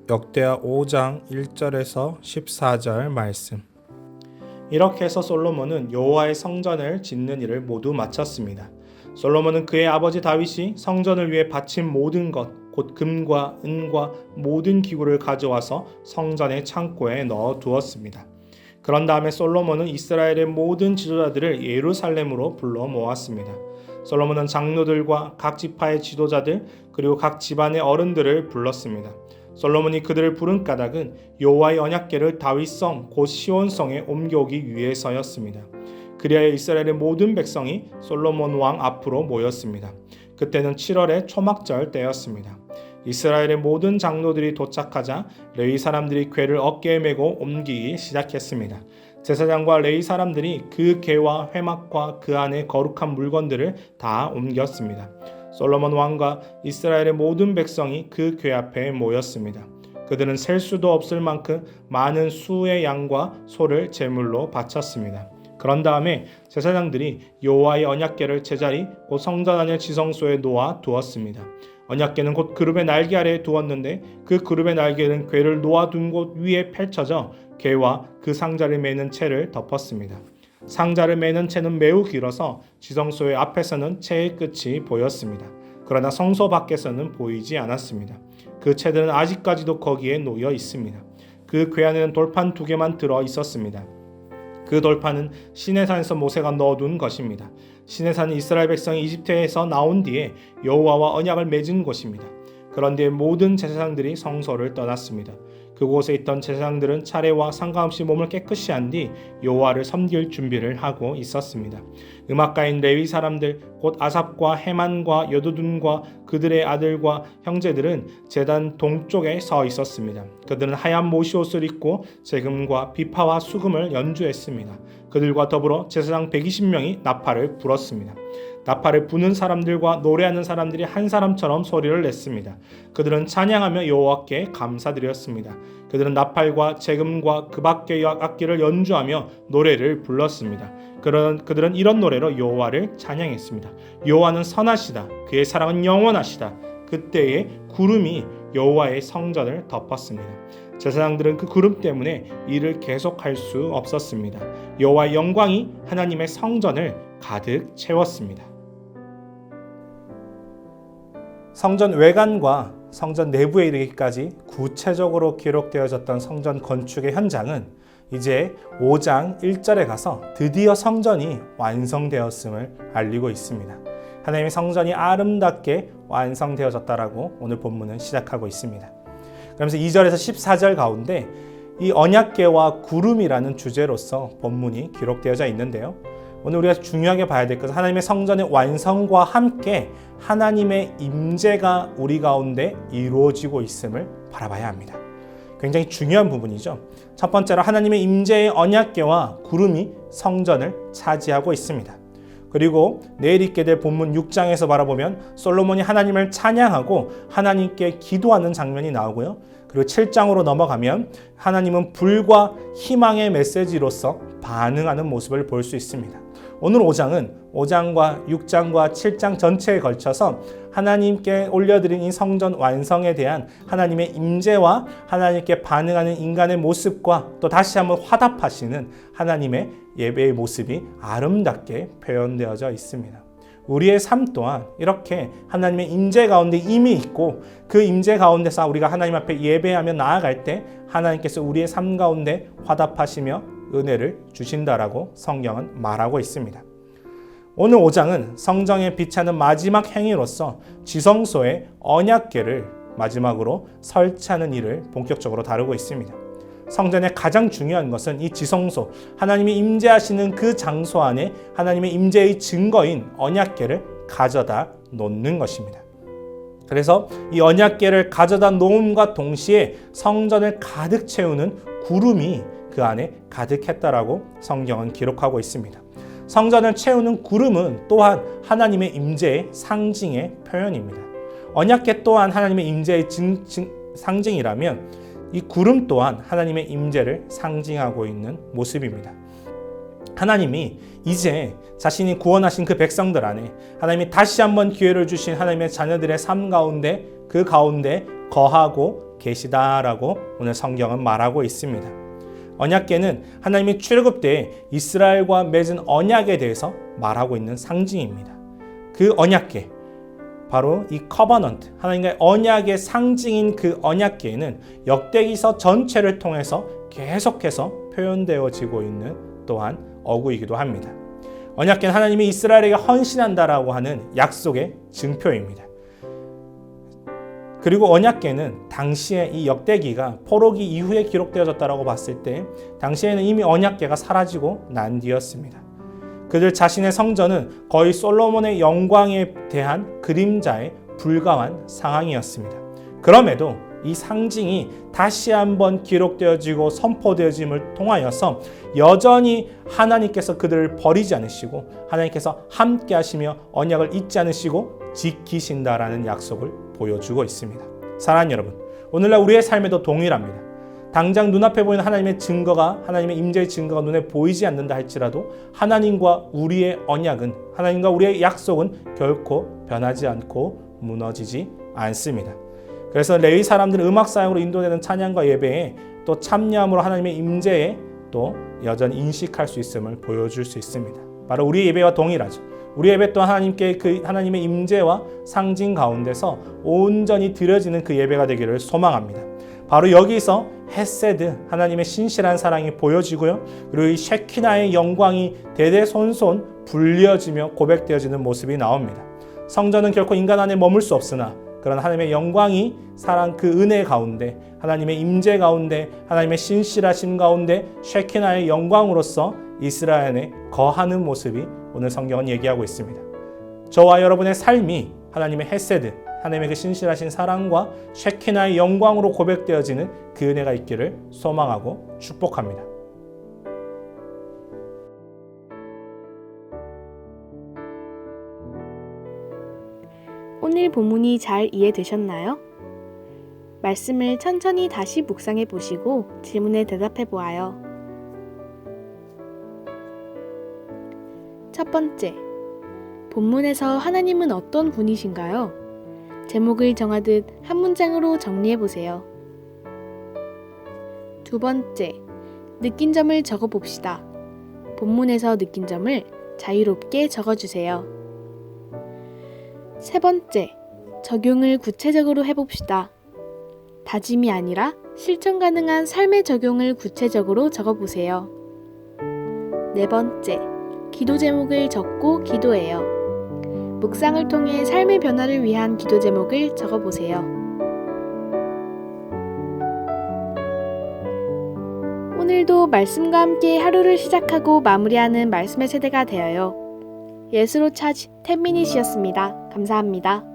역대하 5장 1절에서 14절 말씀. 이렇게 해서 솔로몬은 여호와의 성전을 짓는 일을 모두 마쳤습니다. 솔로몬은 그의 아버지 다윗이 성전을 위해 바친 모든 것, 곧 금과 은과 모든 기구를 가져와서 성전의 창고에 넣어 두었습니다. 그런 다음에 솔로몬은 이스라엘의 모든 지도자들을 예루살렘으로 불러 모았습니다. 솔로몬은 장로들과 각 지파의 지도자들 그리고 각 집안의 어른들을 불렀습니다. 솔로몬이 그들을 부른 까닭은 여호와의 언약궤를 다윗성 곧 시온성에 옮겨오기 위해서였습니다. 그리하여 이스라엘의 모든 백성이 솔로몬 왕 앞으로 모였습니다. 그때는 7월의 초막절 때였습니다. 이스라엘의 모든 장로들이 도착하자 레위 사람들이 궤를 어깨에 메고 옮기기 시작했습니다. 제사장과 레위 사람들이 그 궤와 회막과 그 안에 거룩한 물건들을 다 옮겼습니다. 솔로몬 왕과 이스라엘의 모든 백성이 그 궤 앞에 모였습니다. 그들은 셀 수도 없을 만큼 많은 수의 양과 소를 제물로 바쳤습니다. 그런 다음에 제사장들이 여호와의 언약궤를 제자리 곧 성전 안의 지성소에 놓아 두었습니다. 언약궤는 곧 그룹의 날개 아래에 두었는데 그 그룹의 날개는 궤를 놓아둔 곳 위에 펼쳐져 궤와 그 상자를 매는 채를 덮었습니다. 상자를 매는 채는 매우 길어서 지성소의 앞에서는 채의 끝이 보였습니다. 그러나 성소 밖에서는 보이지 않았습니다. 그 채들은 아직까지도 거기에 놓여 있습니다. 그 궤 안에는 돌판 2개만 들어 있었습니다. 그 돌판은 시내산에서 모세가 넣어둔 것입니다. 시내산은 이스라엘 백성이 이집트에서 나온 뒤에 여호와와 언약을 맺은 곳입니다. 그런 뒤에 모든 제사장들이 성소를 떠났습니다. 그곳에 있던 제사장들은 차례와 상관없이 몸을 깨끗이 한 뒤 여호와를 섬길 준비를 하고 있었습니다. 음악가인 레위 사람들 곧 아삽과 헤만과 여두둔과 그들의 아들과 형제들은 제단 동쪽에 서 있었습니다. 그들은 하얀 모시옷을 입고 재금과 비파와 수금을 연주했습니다. 그들과 더불어 제사장 120명이 나팔을 불었습니다. 나팔을 부는 사람들과 노래하는 사람들이 한 사람처럼 소리를 냈습니다. 그들은 찬양하며 여호와께 감사드렸습니다. 그들은 나팔과 재금과 그 밖의 악기를 연주하며 노래를 불렀습니다. 그들은 이런 노래로 여호와를 찬양했습니다. 여호와는 선하시다. 그의 사랑은 영원하시다. 그때에 구름이 여호와의 성전을 덮었습니다. 제사장들은 그 구름 때문에 일을 계속할 수 없었습니다. 여호와의 영광이 하나님의 성전을 가득 채웠습니다. 성전 외관과 성전 내부에 이르기까지 구체적으로 기록되어졌던 성전 건축의 현장은 이제 5장 1절에 가서 드디어 성전이 완성되었음을 알리고 있습니다. 하나님의 성전이 아름답게 완성되어졌다라고 오늘 본문은 시작하고 있습니다. 그러면서 2절에서 14절 가운데 이 언약궤와 구름이라는 주제로서 본문이 기록되어져 있는데요. 오늘 우리가 중요하게 봐야 될 것은 하나님의 성전의 완성과 함께 하나님의 임재가 우리 가운데 이루어지고 있음을 바라봐야 합니다. 굉장히 중요한 부분이죠. 첫 번째로 하나님의 임재의 언약궤와 구름이 성전을 차지하고 있습니다. 그리고 내일 있게 될 본문 6장에서 바라보면 솔로몬이 하나님을 찬양하고 하나님께 기도하는 장면이 나오고요. 그리고 7장으로 넘어가면 하나님은 불과 희망의 메시지로서 반응하는 모습을 볼 수 있습니다. 오늘 5장은 5장과 6장과 7장 전체에 걸쳐서 하나님께 올려드린 이 성전 완성에 대한 하나님의 임재와 하나님께 반응하는 인간의 모습과 또 다시 한번 화답하시는 하나님의 예배의 모습이 아름답게 표현되어져 있습니다. 우리의 삶 또한 이렇게 하나님의 임재 가운데 이미 있고 그 임재 가운데서 우리가 하나님 앞에 예배하며 나아갈 때 하나님께서 우리의 삶 가운데 화답하시며 은혜를 주신다라고 성경은 말하고 있습니다. 오늘 5장은 성전에 비치하는 마지막 행위로서 지성소에 언약궤를 마지막으로 설치하는 일을 본격적으로 다루고 있습니다. 성전의 가장 중요한 것은 이 지성소, 하나님이 임재하시는 그 장소 안에 하나님의 임재의 증거인 언약궤를 가져다 놓는 것입니다. 그래서 이 언약궤를 가져다 놓음과 동시에 성전을 가득 채우는 구름이 그 안에 가득했다라고 성경은 기록하고 있습니다. 성전을 채우는 구름은 또한 하나님의 임재의 상징의 표현입니다. 언약궤 또한 하나님의 임재의 상징이라면 이 구름 또한 하나님의 임재를 상징하고 있는 모습입니다. 하나님이 이제 자신이 구원하신 그 백성들 안에 하나님이 다시 한번 기회를 주신 하나님의 자녀들의 삶 가운데 그 가운데 거하고 계시다라고 오늘 성경은 말하고 있습니다. 언약궤는 하나님이 출애굽 때 이스라엘과 맺은 언약에 대해서 말하고 있는 상징입니다. 그 언약궤, 바로 이 커버넌트, 하나님과의 언약의 상징인 그 언약궤는 역대기서 전체를 통해서 계속해서 표현되어지고 있는 또한 어구이기도 합니다. 언약궤는 하나님이 이스라엘에게 헌신한다라고 하는 약속의 증표입니다. 그리고 언약궤는 당시에 이 역대기가 포로기 이후에 기록되어졌다라고 봤을 때 당시에는 이미 언약궤가 사라지고 난 뒤였습니다. 그들 자신의 성전은 거의 솔로몬의 영광에 대한 그림자에 불과한 상황이었습니다. 그럼에도 이 상징이 다시 한번 기록되어지고 선포되어짐을 통하여서 여전히 하나님께서 그들을 버리지 않으시고 하나님께서 함께 하시며 언약을 잊지 않으시고 지키신다라는 약속을 보여주고 있습니다. 사랑하는 여러분, 오늘날 우리의 삶에도 동일합니다. 당장 눈앞에 보이는 하나님의 증거가, 하나님의 임재의 증거가 눈에 보이지 않는다 할지라도 하나님과 우리의 언약은, 하나님과 우리의 약속은 결코 변하지 않고 무너지지 않습니다. 그래서 레위 사람들은 음악 사역으로 인도되는 찬양과 예배에 또 참여함으로 하나님의 임재에 또 여전히 인식할 수 있음을 보여줄 수 있습니다. 바로 우리의 예배와 동일하죠. 우리 예배 또한 하나님께 그 하나님의 임재와 상징 가운데서 온전히 드려지는 그 예배가 되기를 소망합니다. 바로 여기서 헤세드, 하나님의 신실한 사랑이 보여지고요. 그리고 이 쉐키나의 영광이 대대손손 불려지며 고백되어지는 모습이 나옵니다. 성전은 결코 인간 안에 머물 수 없으나 그런 하나님의 영광이 사랑 그 은혜 가운데, 하나님의 임재 가운데, 하나님의 신실하심 가운데 쉐키나의 영광으로서 이스라엘에 거하는 모습이 오늘 성경은 얘기하고 있습니다. 저와 여러분의 삶이 하나님의 헤세드, 하나님의 그 신실하신 사랑과 쉐키나의 영광으로 고백되어지는 그 은혜가 있기를 소망하고 축복합니다. 오늘 본문이 잘 이해되셨나요? 말씀을 천천히 다시 묵상해 보시고 질문에 대답해 보아요. 첫 번째, 본문에서 하나님은 어떤 분이신가요? 제목을 정하듯 한 문장으로 정리해 보세요. 두 번째, 느낀 점을 적어 봅시다. 본문에서 느낀 점을 자유롭게 적어주세요. 세 번째, 적용을 구체적으로 해봅시다. 다짐이 아니라 실천 가능한 삶의 적용을 구체적으로 적어보세요. 네 번째, 기도 제목을 적고 기도해요. 묵상을 통해 삶의 변화를 위한 기도 제목을 적어보세요. 오늘도 말씀과 함께 하루를 시작하고 마무리하는 말씀의 세대가 되어요. 예수로 차지 10미닛이었습니다. 감사합니다.